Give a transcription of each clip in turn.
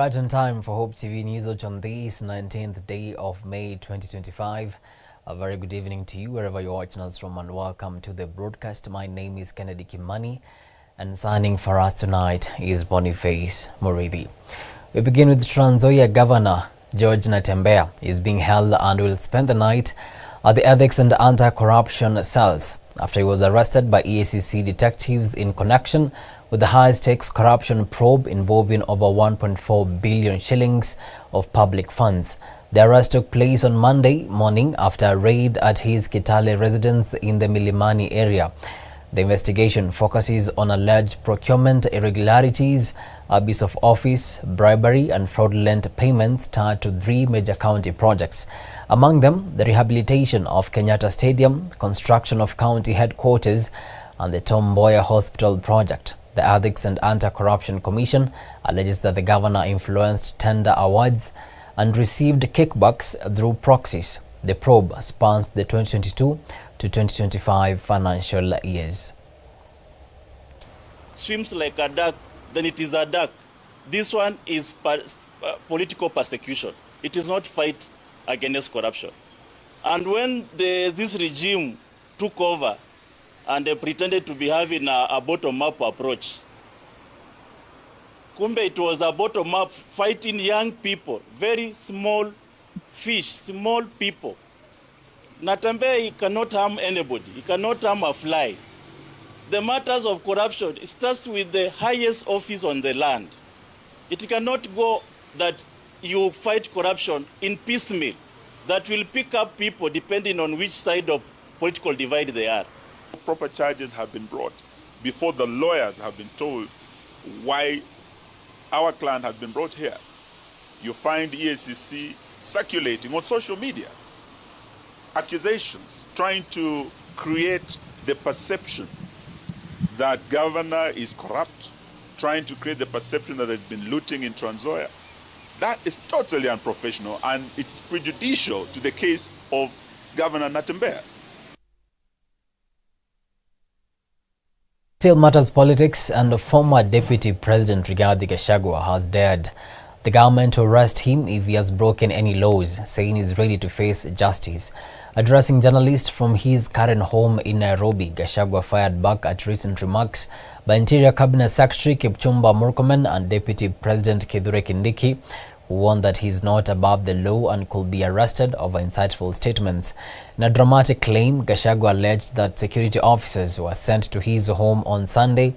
Right on time for Hope TV Newswatch on this 19th day of May 2025. A very good evening to you wherever you're watching us from, and welcome to the broadcast. My name is Kennedy Kimani, and signing for us tonight is Boniface Murithi. We begin with Trans Nzoia Governor George Natembeya is being held and will spend the night at the Ethics and Anti-Corruption cells after he was arrested by EACC detectives in connection with the high-stakes corruption probe involving over 1.4 billion shillings of public funds. The arrest took place on Monday morning after a raid at his Kitale residence in the Milimani area. The investigation focuses on alleged procurement irregularities, abuse of office, bribery and fraudulent payments tied to 3 major county projects. Among them, the rehabilitation of Kenyatta Stadium, construction of county headquarters and the Tom Mboya Hospital project. The Ethics and Anti-Corruption Commission alleges that the governor influenced tender awards and received kickbacks through proxies. The probe spans the 2022 to 2025 financial years. Swims like a duck, then it is a duck. This one is political persecution. It is not fight against corruption. And when this regime took over and they pretended to be having a bottom-up approach, kumbe it was a bottom-up fighting young people, very small fish, small people. Natembeya, he cannot harm anybody. He cannot harm a fly. The matters of corruption, it starts with the highest office on the land. It cannot go that you fight corruption in piecemeal that will pick up people depending on which side of political divide they are. Proper charges have been brought before the lawyers have been told why our client has been brought here. You find EACC circulating on social media accusations, trying to create the perception that governor is corrupt, trying to create the perception that there's been looting in Trans Nzoia. That is totally unprofessional, and it's prejudicial to the case of Governor Natembeya. Still matters politics, and the former Deputy President Rigathi Gachagua has dared the government to arrest him if he has broken any laws, saying he's ready to face justice. Addressing journalists from his current home in Nairobi, Gachagua fired back at recent remarks by Interior Cabinet Secretary Kipchumba Murkomen and Deputy President Kithure Kindiki, who warned that he's not above the law and could be arrested over insightful statements. In a dramatic claim, Gachagua alleged that security officers were sent to his home on Sunday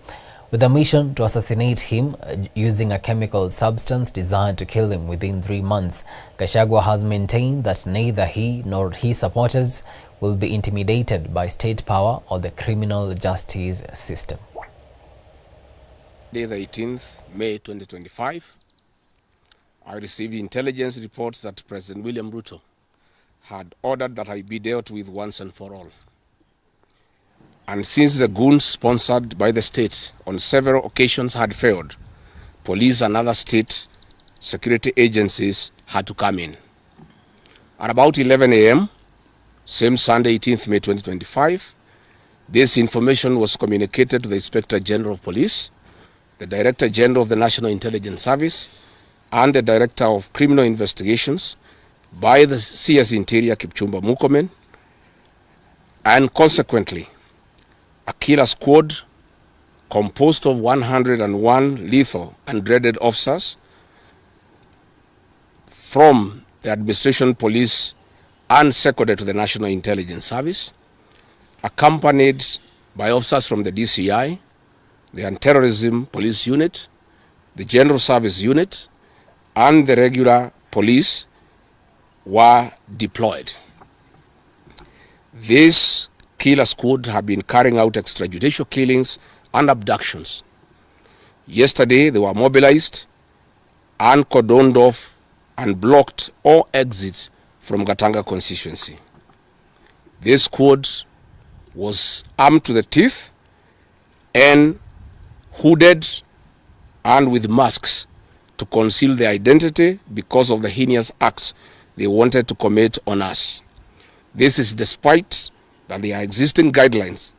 with a mission to assassinate him using a chemical substance designed to kill him within 3 months. Gachagua has maintained that neither he nor his supporters will be intimidated by state power or the criminal justice system. Day the 18th, May 2025, I received intelligence reports that President William Ruto had ordered that I be dealt with once and for all. And since the goons sponsored by the state on several occasions had failed, police and other state security agencies had to come in. At about 11 a.m., same Sunday, 18th May 2025, this information was communicated to the Inspector General of Police, the Director General of the National Intelligence Service, and the Director of Criminal Investigations by the CS Interior Kipchumba Murkomen, and consequently, a killer squad composed of 101 lethal and dreaded officers from the administration police and seconded to the National Intelligence Service, accompanied by officers from the DCI, the Anti-Terrorism Police Unit, the General Service Unit, and the regular police were deployed. This killer squad have been carrying out extrajudicial killings and abductions. Yesterday, they were mobilized and cordoned off and blocked all exits from Gatanga constituency. This squad was armed to the teeth and hooded and with masks to conceal their identity because of the heinous acts they wanted to commit on us. This is despite that there are existing guidelines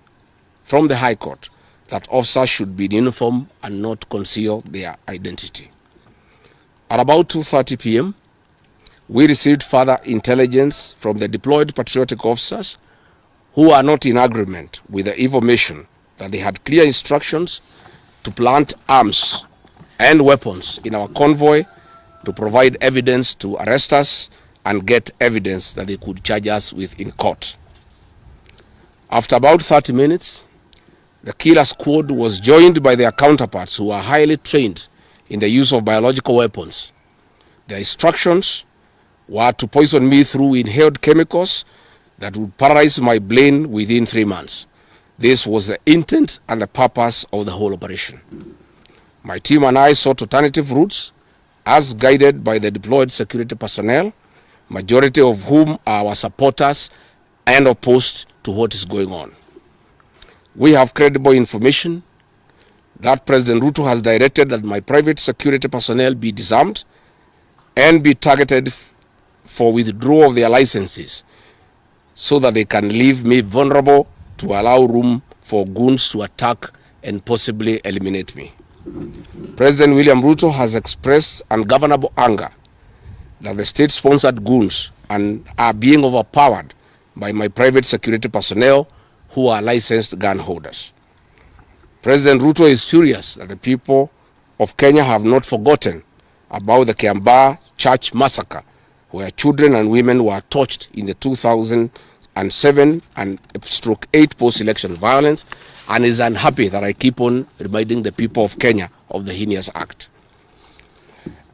from the High Court that officers should be in uniform and not conceal their identity. At about 2:30 p.m., we received further intelligence from the deployed patriotic officers who are not in agreement with the information that they had clear instructions to plant arms and weapons in our convoy to provide evidence to arrest us and get evidence that they could charge us with in court. After about 30 minutes, the killer squad was joined by their counterparts who are highly trained in the use of biological weapons. Their instructions were to poison me through inhaled chemicals that would paralyze my brain within 3 months. This was the intent and the purpose of the whole operation. My team and I sought alternative routes as guided by the deployed security personnel, majority of whom are our supporters and opposed to what is going on. We have credible information that President Ruto has directed that my private security personnel be disarmed and be targeted for withdrawal of their licenses so that they can leave me vulnerable to allow room for goons to attack and possibly eliminate me. President William Ruto has expressed ungovernable anger that the state-sponsored goons are being overpowered by my private security personnel who are licensed gun holders. President Ruto is furious that the people of Kenya have not forgotten about the Kiambaa church massacre, where children and women were tortured in the 2007 and /8 post-election violence, and is unhappy that I keep on reminding the people of Kenya of the heinous act.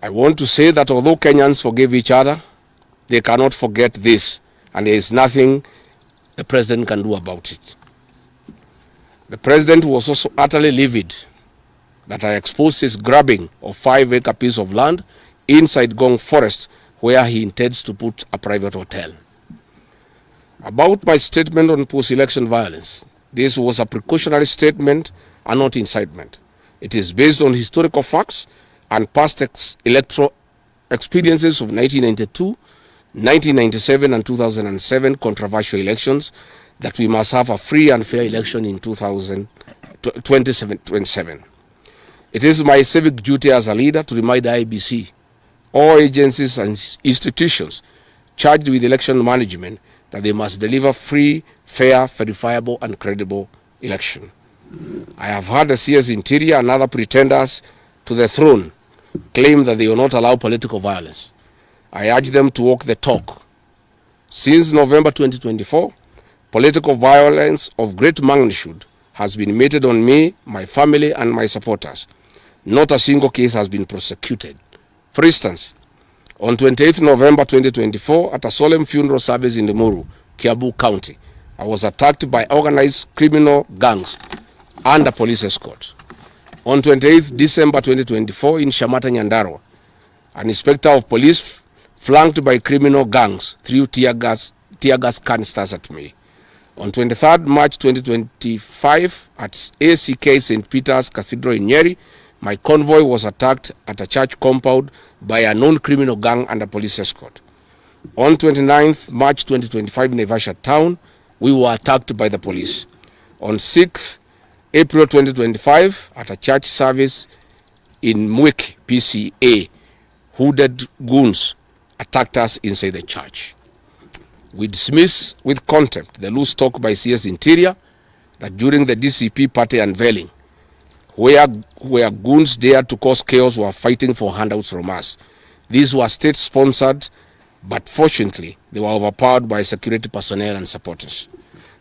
I want to say that although Kenyans forgive each other, they cannot forget this, and there is nothing the president can do about it. The president was also utterly livid that I exposed his grabbing of 5-acre piece of land inside Gong Forest, where he intends to put a private hotel. About my statement on post-election violence, this was a precautionary statement and not incitement. It is based on historical facts and past electoral experiences of 1992, 1997 and 2007 controversial elections, that we must have a free and fair election in 2027. It is my civic duty as a leader to remind IEBC, all agencies and institutions charged with election management, that they must deliver free, fair, verifiable and credible election. I have heard the CS Interior and other pretenders to the throne claim that they will not allow political violence. I urge them to walk the talk. Since November 2024, political violence of great magnitude has been meted on me, my family and my supporters. Not a single case has been prosecuted. For instance, on 28th November 2024, at a solemn funeral service in Limuru, Kiambu County, I was attacked by organized criminal gangs under police escort. On 28th December 2024, in Shamata, Nyandarua, an inspector of police flanked by criminal gangs threw tear gas canisters at me. On 23rd March 2025, at ACK St. Peter's Cathedral in Nyeri, my convoy was attacked at a church compound by a known criminal gang under police escort. On 29th March 2025 in Naivasha town, we were attacked by the police. On 6th April 2025, at a church service in Mwik, PCA, hooded goons attacked us inside the church. We dismiss with contempt the loose talk by CS Interior that during the DCP party unveiling, where goons dared to cause chaos were fighting for handouts from us. These were state-sponsored, but fortunately, they were overpowered by security personnel and supporters.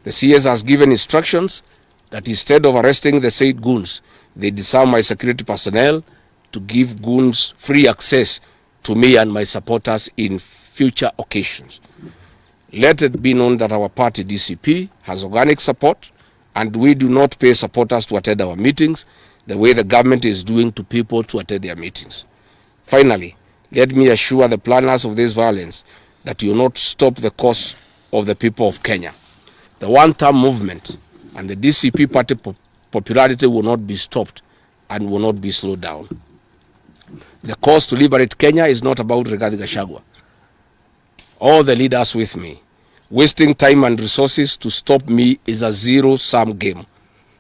The CS has given instructions that instead of arresting the said goons, they disarm my security personnel to give goons free access to me and my supporters in future occasions. Let it be known that our party, DCP, has organic support, and we do not pay supporters to attend our meetings the way the government is doing to people to attend their meetings. Finally, let me assure the planners of this violence that you will not stop the cause of the people of Kenya. The one-term movement and the DCP party popularity will not be stopped and will not be slowed down. The cause to liberate Kenya is not about Rigathi Gachagua. All the leaders with me. Wasting time and resources to stop me is a zero-sum game.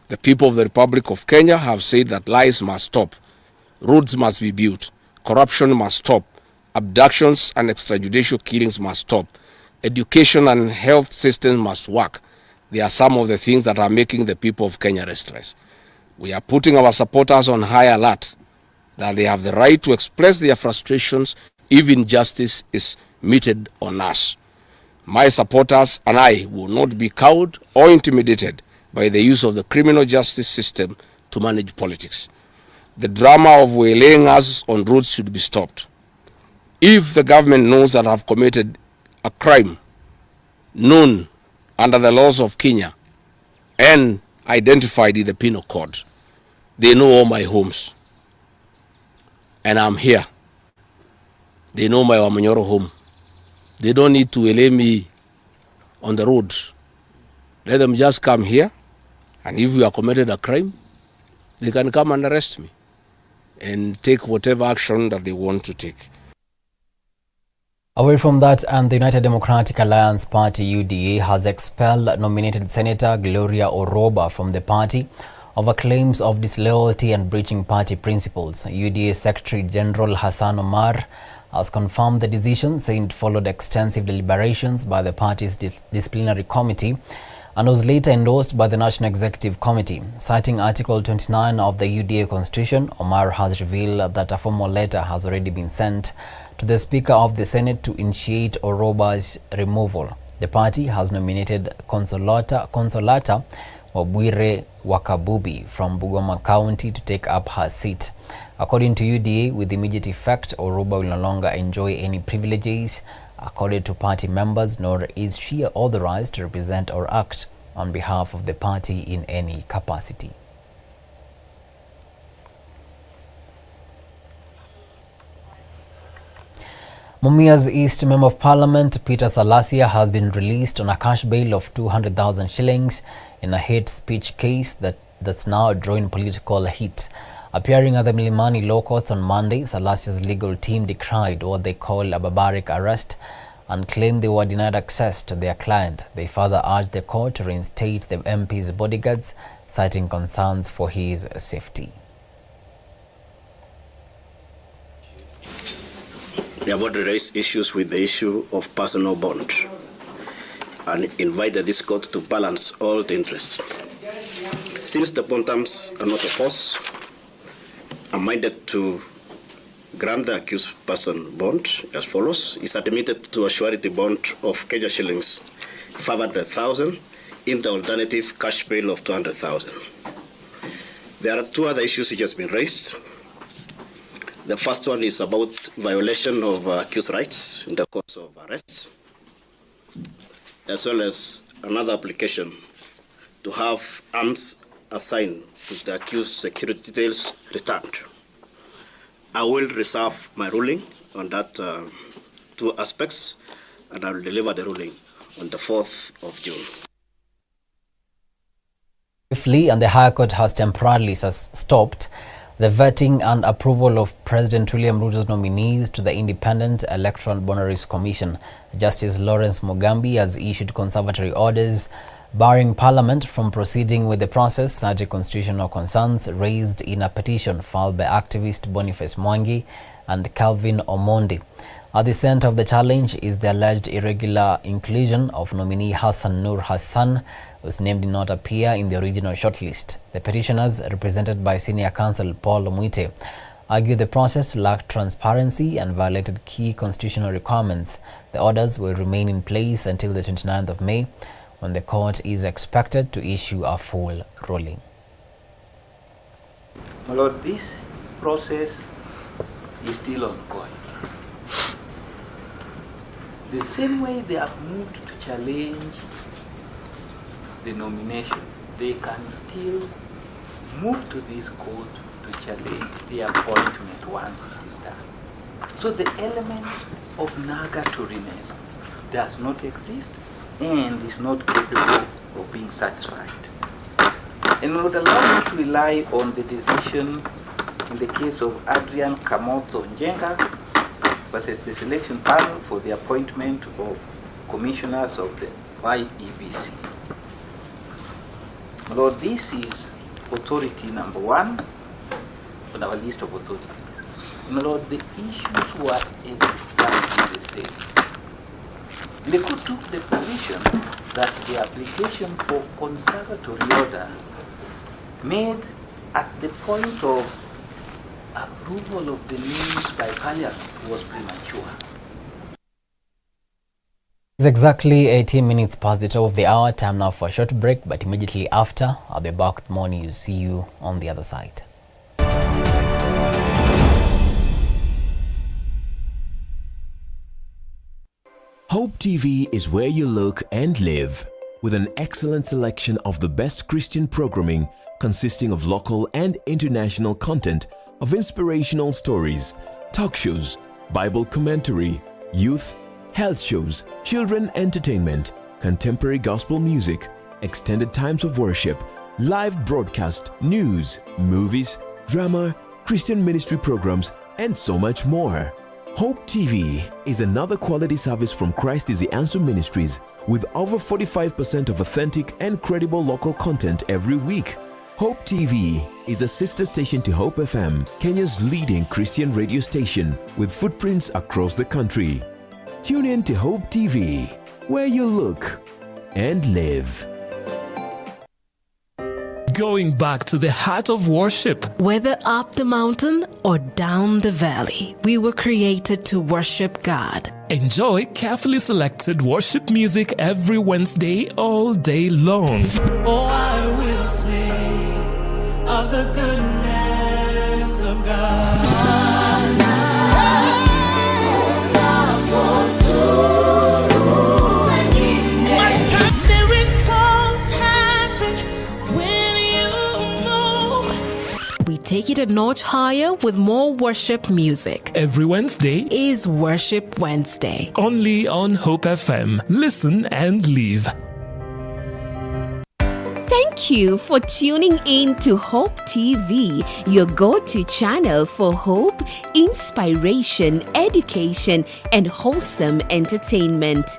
The people of the Republic of Kenya have said that lies must stop, roads must be built, Corruption must stop. Abductions and extrajudicial killings must stop. Education and health systems must work. They are some of the things that are making the people of Kenya restless. We are putting our supporters on high alert that they have the right to express their frustrations if injustice is meted on us. My supporters and I will not be cowed or intimidated by the use of the criminal justice system to manage politics. The drama of waylaying us on roads should be stopped. If the government knows that I have committed a crime known under the laws of Kenya and identified in the penal code, they know all my homes. And I'm here. They know my Wamanyoro home. They don't need to waylay me on the road. Let them just come here, and if we have committed a crime, they can come and arrest me and take whatever action that they want to take. Away from that, and the United Democratic Alliance Party UDA has expelled nominated Senator Gloria Oroba from the party over claims of disloyalty and breaching party principles. UDA Secretary General Hassan Omar has confirmed the decision, saying it followed extensive deliberations by the party's disciplinary committee and was later endorsed by the National Executive Committee. Citing Article 29 of the UDA Constitution, Omar has revealed that a formal letter has already been sent to the Speaker of the Senate to initiate Oroba's removal. The party has nominated Consolata Wabwire Wakabubi from Bungoma County to take up her seat. According to UDA, with immediate effect, Oroba will no longer enjoy any privileges accorded to party members, nor is she authorized to represent or act on behalf of the party in any capacity. Mumias East Member of Parliament Peter Salasia has been released on a cash bail of 200,000 shillings in a hate speech case that's now drawing political heat. Appearing at the Milimani Law Courts on Monday, Salasia's legal team decried what they call a barbaric arrest and claimed they were denied access to their client. They further urged the court to reinstate the MP's bodyguards, citing concerns for his safety. We have already raised issues with the issue of personal bond and invited this court to balance all the interests. Since the bond terms are not opposed, I'm minded to grant the accused person bond as follows. Is admitted to a surety bond of Kenya shillings 500,000 in the alternative cash bail of 200,000. There are two other issues which has been raised. The first one is about violation of accused rights in the course of arrests, as well as another application to have arms assigned to the accused security details returned. I will reserve my ruling on that two aspects, and I will deliver the ruling on the 4th of June. Briefly, and the High Court has temporarily stopped the vetting and approval of President William Ruto's nominees to the Independent Electoral Boundaries Commission. Justice Lawrence Mugambi has issued conservatory orders barring Parliament from proceeding with the process, citing constitutional concerns raised in a petition filed by activist Boniface Mwangi and Calvin Omondi. At the center of the challenge is the alleged irregular inclusion of nominee Hassan Nur Hassan, whose name did not appear in the original shortlist. The petitioners, represented by Senior Counsel Paul Mwite, argue the process lacked transparency and violated key constitutional requirements. The orders will remain in place until the 29th of May, when the court is expected to issue a full ruling. My Lord, this process is still ongoing. The same way they have moved to challenge the nomination, they can still move to this court to challenge the appointment once it is done. So the element of nugatoriness does not exist and is not capable of being satisfied. And would allow me to rely on the decision in the case of Adrian Kamoto Njenga versus the selection panel for the appointment of commissioners of the IEBC. Lord, this is authority number 1 on our list of authorities. My Lord, the issues were exactly the same. The court took the position that the application for conservatory order made at the point of approval of the names by Parliament was premature. It's exactly 18 minutes past the top of the hour. Time now for a short break, but immediately after, I'll be back with more news. See you on the other side. Hope TV is where you look and live, with an excellent selection of the best Christian programming consisting of local and international content, of inspirational stories, talk shows, Bible commentary, youth, health shows, children entertainment, contemporary gospel music, extended times of worship, live broadcast, news, movies, drama, Christian ministry programs, and so much more. Hope TV is another quality service from Christ is the Answer Ministries, with over 45% of authentic and credible local content every week. Hope TV is a sister station to Hope FM, Kenya's leading Christian radio station, with footprints across the country. Tune in to Hope TV, where you look and live. Going back to the heart of worship. Whether up the mountain or down the valley, we were created to worship God. Enjoy carefully selected worship music every Wednesday all day long. Oh, I will sing of the goodness of God. Take it a notch higher with more worship music. Every Wednesday is Worship Wednesday. Only on Hope FM. Listen and live. Thank you for tuning in to Hope TV, your go-to channel for hope, inspiration, education, and wholesome entertainment.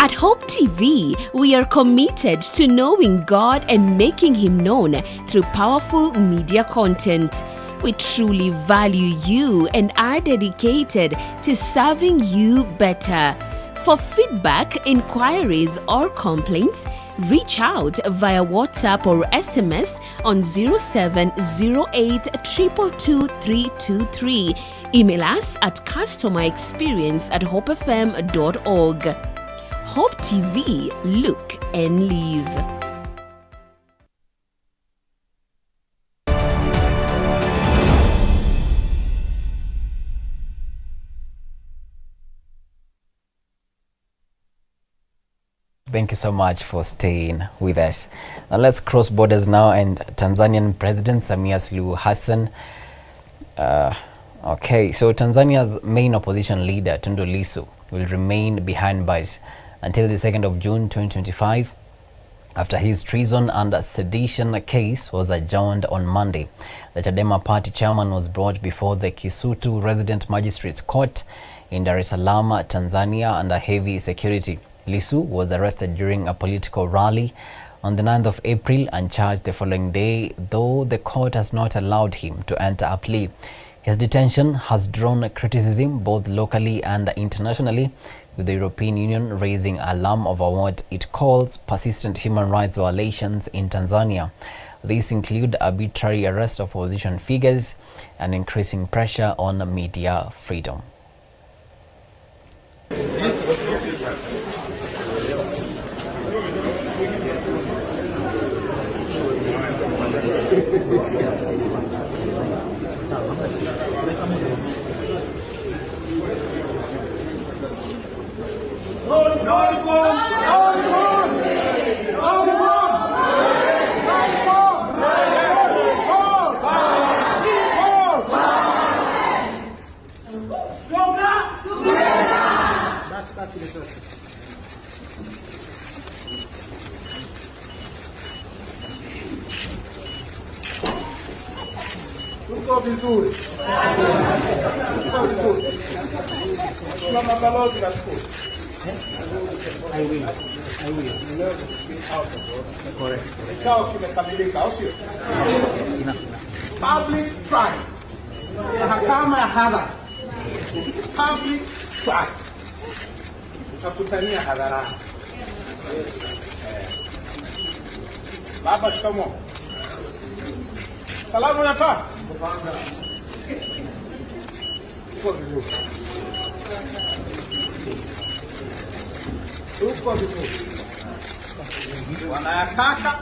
At Hope TV, we are committed to knowing God and making Him known through powerful media content. We truly value you and are dedicated to serving you better. For feedback, inquiries, or complaints, reach out via WhatsApp or SMS on 0708 222 323. Email us at customerexperience@hopefm.org. Hope TV, look and live. Thank you so much for staying with us. Now let's cross borders now, and Tanzanian President Samia Suluhu Hassan. So Tanzania's main opposition leader Tundu Lissu will remain behind bars until the 2nd of June 2025 after his treason and sedition case was adjourned on Monday. The Chadema party chairman was brought before the Kisutu Resident Magistrates Court in Dar es Salaam, Tanzania, under heavy security. Lissu was arrested during a political rally on the 9th of April and charged the following day, though the court has not allowed him to enter a plea. His detention has drawn criticism both locally and internationally, with the European Union raising alarm over what it calls persistent human rights violations in Tanzania. These include arbitrary arrest of opposition figures and increasing pressure on media freedom. Public trial Mahakama ya hadhara, public trial, utakutania hadharani. Baba, shikamoo. Salamu ya pa. Tuko vizuri. Wanayataka.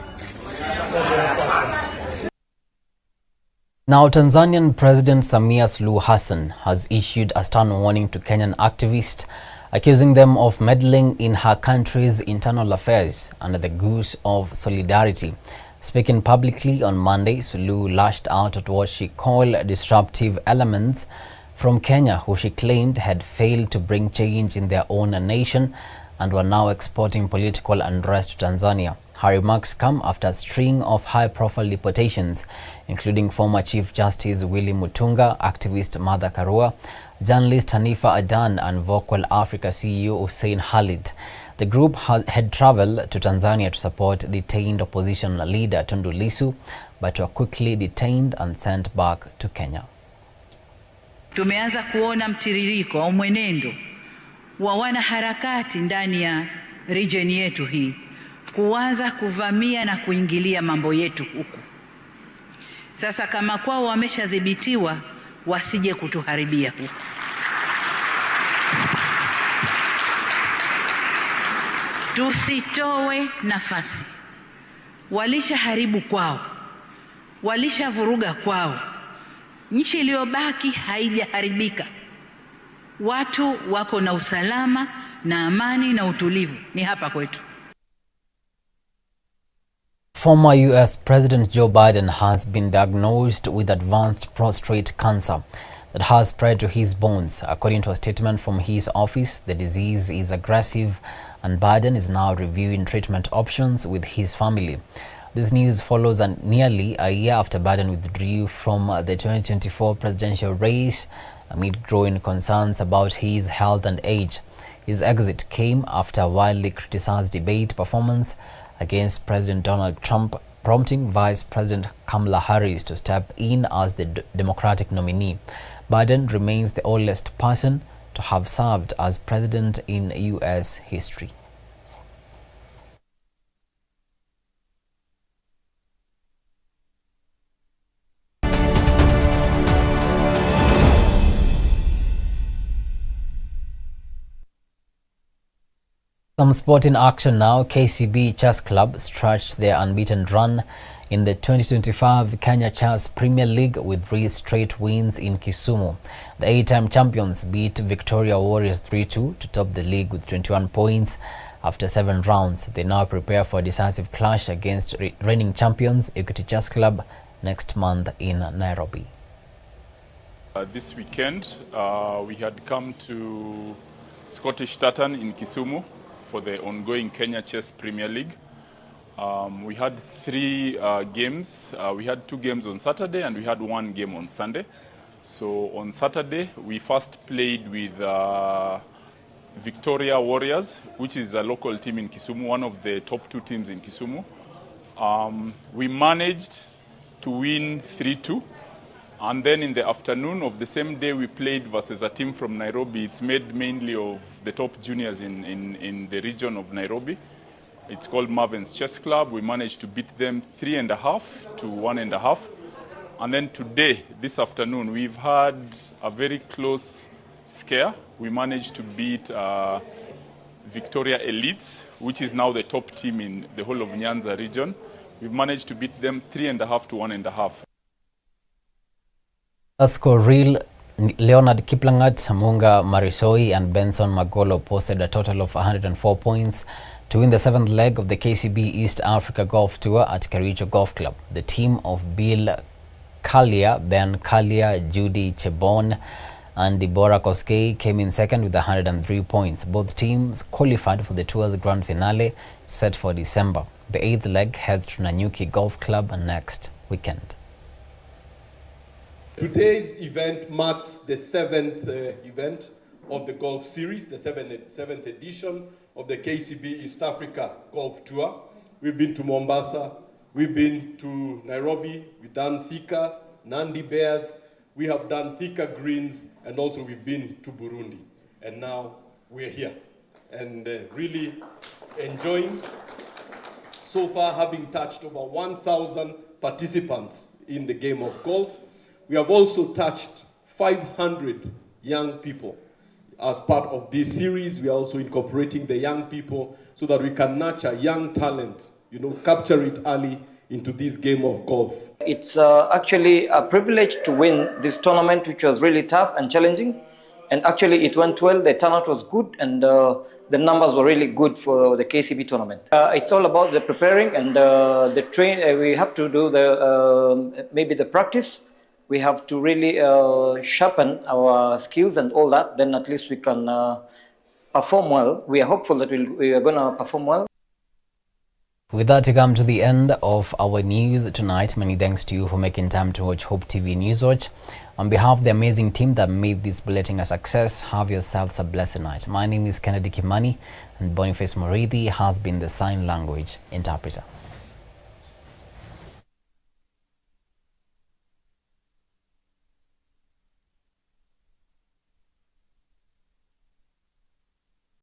Now, Tanzanian President Samia Suluhu Hassan has issued a stern warning to Kenyan activists, accusing them of meddling in her country's internal affairs under the guise of solidarity. Speaking publicly on Monday, Suluhu lashed out at what she called disruptive elements from Kenya, who she claimed had failed to bring change in their own nation and were now exporting political unrest to Tanzania. Her remarks come after a string of high-profile deportations, including former Chief Justice Willy Mutunga, activist Martha Karua, journalist Hanifa Adan, and Vocal Africa CEO Hussein Khalid. The group had traveled to Tanzania to support detained opposition leader Tundu Lissu, but were quickly detained and sent back to Kenya. Tumeanza kuona mtiririko au mwenendo wa wanaharakati ndani ya region yetu hii kuanza kuvamia na kuingilia mambo yetu huku. Sasa kama kwao wameshadhibitiwa, wasije kutuharibia huku. Tusitowe nafasi. Walishaharibu kwao, walishavuruga kwao. Nchi iliyobaki haijaharibika. Watu wako na usalama na amani na utulivu ni hapa kwetu. Former US President Joe Biden has been diagnosed with advanced prostate cancer that has spread to his bones. According to a statement from his office, the disease is aggressive and Biden is now reviewing treatment options with his family. This news follows nearly a year after Biden withdrew from the 2024 presidential race amid growing concerns about his health and age. His exit came after a widely criticized debate performance against President Donald Trump, prompting Vice President Kamala Harris to step in as the Democratic nominee. Biden remains the oldest person to have served as president in US history. Some sporting action now. KCB Chess Club stretched their unbeaten run in the 2025 Kenya Chess Premier League with 3 straight wins in Kisumu. The 8-time champions beat Victoria Warriors 3-2 to top the league with 21 points after 7 rounds. They now prepare for a decisive clash against reigning champions Equity Chess Club next month in Nairobi. This weekend, we had come to Scottish Tartan in Kisumu for the ongoing Kenya Chess Premier League. We had 3 games. We had 2 games on Saturday and we had 1 game on Sunday. So on Saturday, we first played with Victoria Warriors, which is a local team in Kisumu, one of the top 2 teams in Kisumu. We managed to win 3-2. And then in the afternoon of the same day, we played versus a team from Nairobi. It's made mainly of the top juniors in the region of Nairobi. It's called Marvin's Chess Club. We managed to beat them 3.5 to 1.5. And then today, this afternoon, we've had a very close scare. We managed to beat Victoria Elites, which is now the top team in the whole of Nyanza region. We've managed to beat them 3.5 to 1.5. Real Leonard Kiplangat, Munga Marisoi and Benson Magolo posted a total of 104 points to win the 7th leg of the KCB East Africa Golf Tour at Kericho Golf Club. The team of Bill Kalia, Ben Kalia, Judy Chebon and Deborah Koskei came in second with 103 points. Both teams qualified for the tour's grand finale set for December. The 8th leg heads to Nanyuki Golf Club next weekend. Today's event marks the 7th event of the golf series, the 7th edition of the KCB East Africa Golf Tour. We've been to Mombasa, we've been to Nairobi, we've done Thika, Nandi Bears, We have done thicker greens, and also we've been to Burundi. And now we're here. And really enjoying, so far having touched over 1,000 participants in the game of golf. We have also touched 500 young people. As part of this series, we are also incorporating the young people so that we can nurture young talent, capture it early into this game of golf. It's actually a privilege to win this tournament, which was really tough and challenging. And actually it went well, the turnout was good, and the numbers were really good for the KCB tournament. It's all about the preparing and the train. We have to do maybe the practice. We have to really sharpen our skills and all that, then at least we can perform well. We are hopeful that we are going to perform well. With that, we come to the end of our news tonight. Many thanks to you for making time to watch Hope TV Newswatch. On behalf of the amazing team that made this bulletin a success, have yourselves a blessed night. My name is Kennedy Kimani, and Boniface Moridi has been the sign language interpreter.